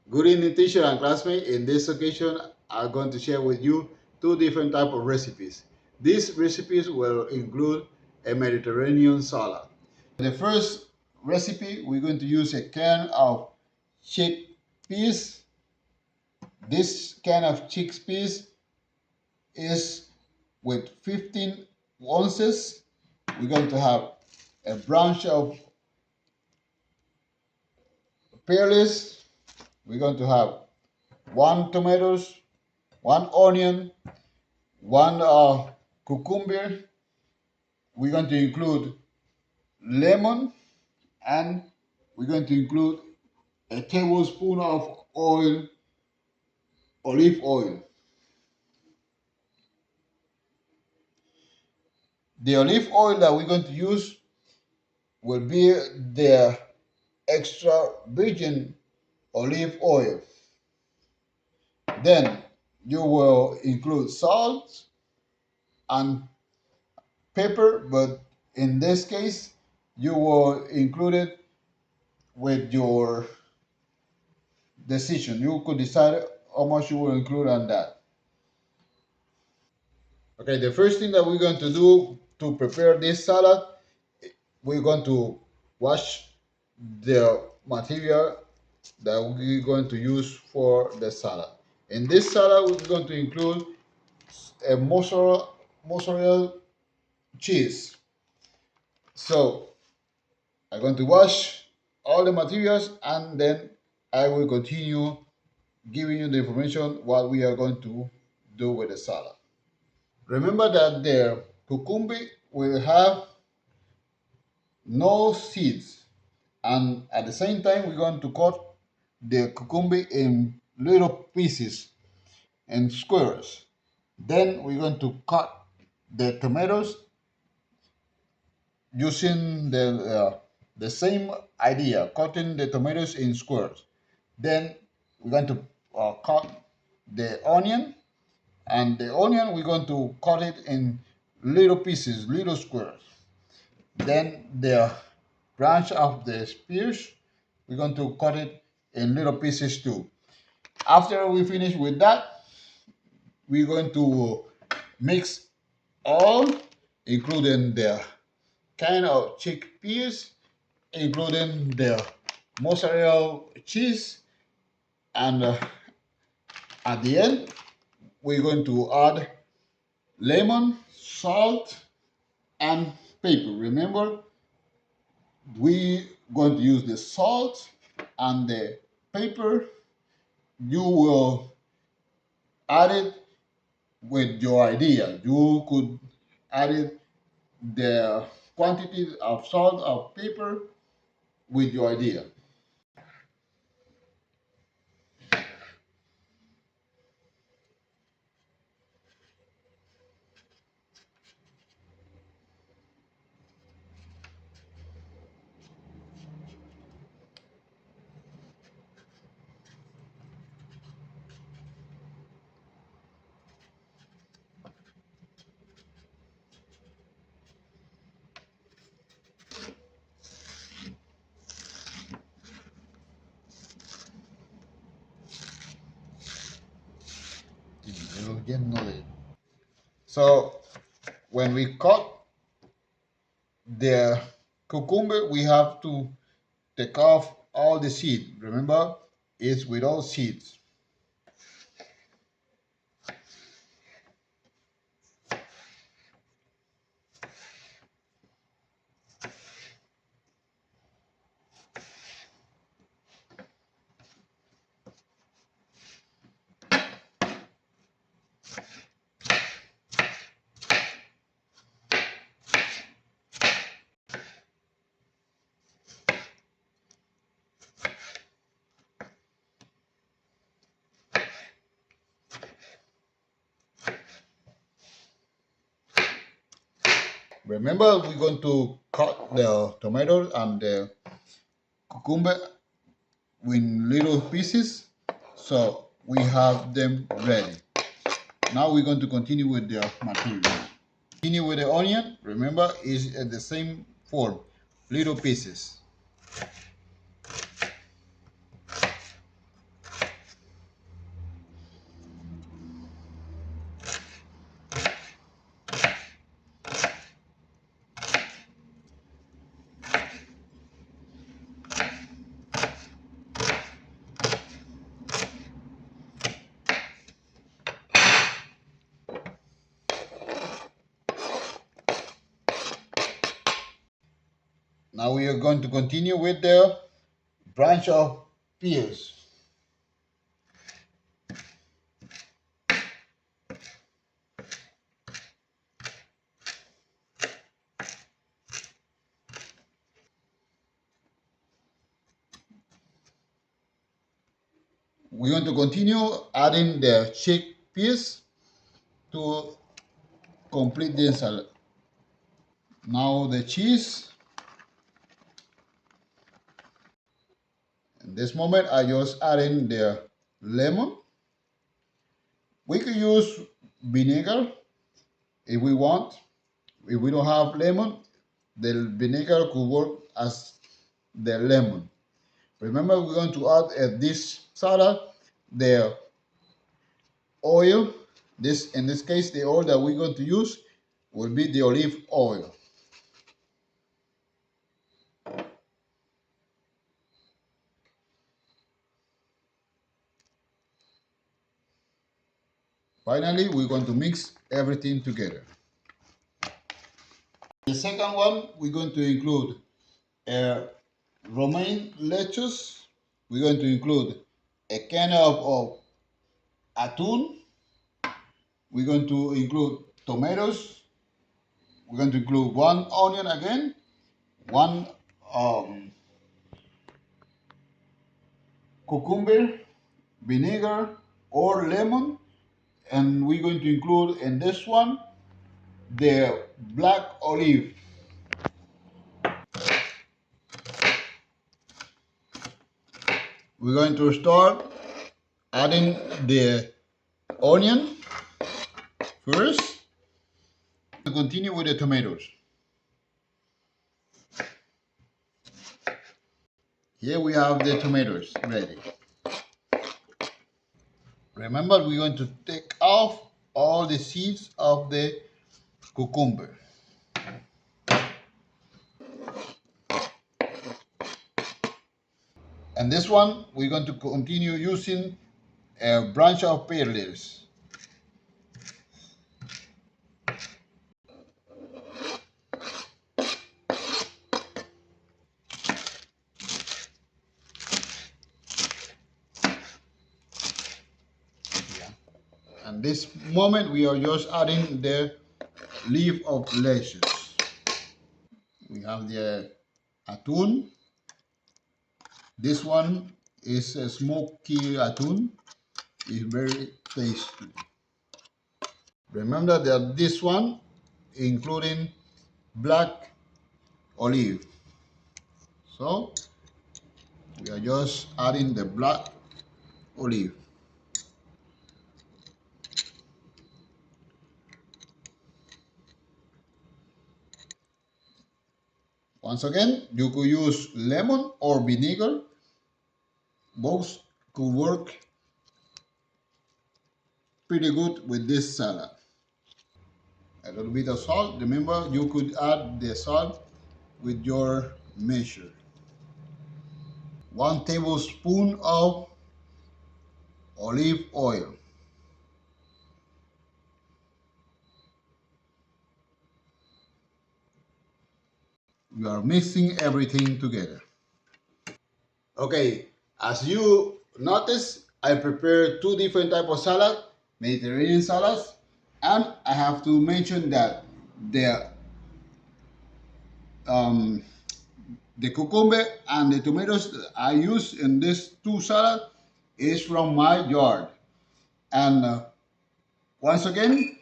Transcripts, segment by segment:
Good evening, teacher and classmates. In this occasion, I'm going to share with you two different types of recipes. These recipes will include a Mediterranean salad. The first recipe, we're going to use a can of chickpeas. This can of chickpeas is with 15 ounces. We're going to have a branch of pearls. We're going to have one tomatoes, one onion, one cucumber. We're going to include lemon, and we're going to include a tablespoon of oil, olive oil. The olive oil that we're going to use will be the extra virgin olive oil. Then you will include salt and pepper, but in this case, you will include it with your decision. You could decide how much you will include on that. Okay, the first thing that we're going to do to prepare this salad, we're going to wash the material that we're going to use for the salad. In this salad, we're going to include a mozzarella cheese. So I'm going to wash all the materials, and then I will continue giving you the information what we are going to do with the salad. Remember that the cucumber will have no seeds, and at the same time we're going to cut the cucumber in little pieces and squares. Then we're going to cut the tomatoes using the same idea, cutting the tomatoes in squares. Then we're going to cut the onion, and the onion we're going to cut it in little pieces, little squares. Then the branch of the spears, we're going to cut it in little pieces too. After we finish with that, we're going to mix all, including the kind of chickpeas, including the mozzarella cheese, and at the end, we're going to add lemon, salt, and pepper. Remember, we're going to use the salt and the pepper. You will add it with your idea. You could add it the quantity of salt or pepper with your idea. So when we cut the cucumber, we have to take off all the seed. Remember, it's without seeds. Remember, we're going to cut the tomato and the cucumber in little pieces, so we have them ready. Now we're going to continue with the material. Continue with the onion. Remember, it's at the same form, little pieces. Now we are going to continue with the branch of pears. We're going to continue adding the chickpeas to complete the salad. Now the cheese. In this moment, I just adding the lemon. We could use vinegar if we want. If we don't have lemon, the vinegar could work as the lemon. Remember, we're going to add this salad the oil. This, in this case, the oil that we're going to use will be the olive oil. Finally, we're going to mix everything together. The second one, we're going to include romaine lettuce. We're going to include a can of atún. We're going to include tomatoes. We're going to include one onion again, one cucumber, vinegar, or lemon. And we're going to include in this one the black olive. We're going to start adding the onion first. To continue with the tomatoes. Here we have the tomatoes ready. Remember, we're going to take off all the seeds of the cucumber. And this one, we're going to continue using a branch of pear leaves. And this moment, we are just adding the leaf of lettuce. We have the atún. This one is a smoky atún. It's very tasty. Remember that this one, including black olive. So we are just adding the black olive. Once again, you could use lemon or vinegar. Both could work pretty good with this salad. A little bit of salt. Remember, you could add the salt with your measure. 1 tablespoon of olive oil. You are mixing everything together. Okay, as you notice, I prepared two different types of salad, Mediterranean salads, and I have to mention that the um, the cucumber and the tomatoes that I use in this two salad is from my yard. And once again,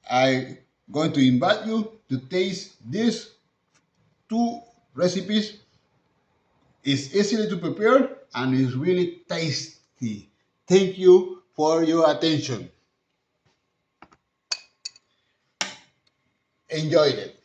I'm going to invite you to taste these two recipes. It's easy to prepare and it's really tasty. Thank you for your attention. Enjoyed it.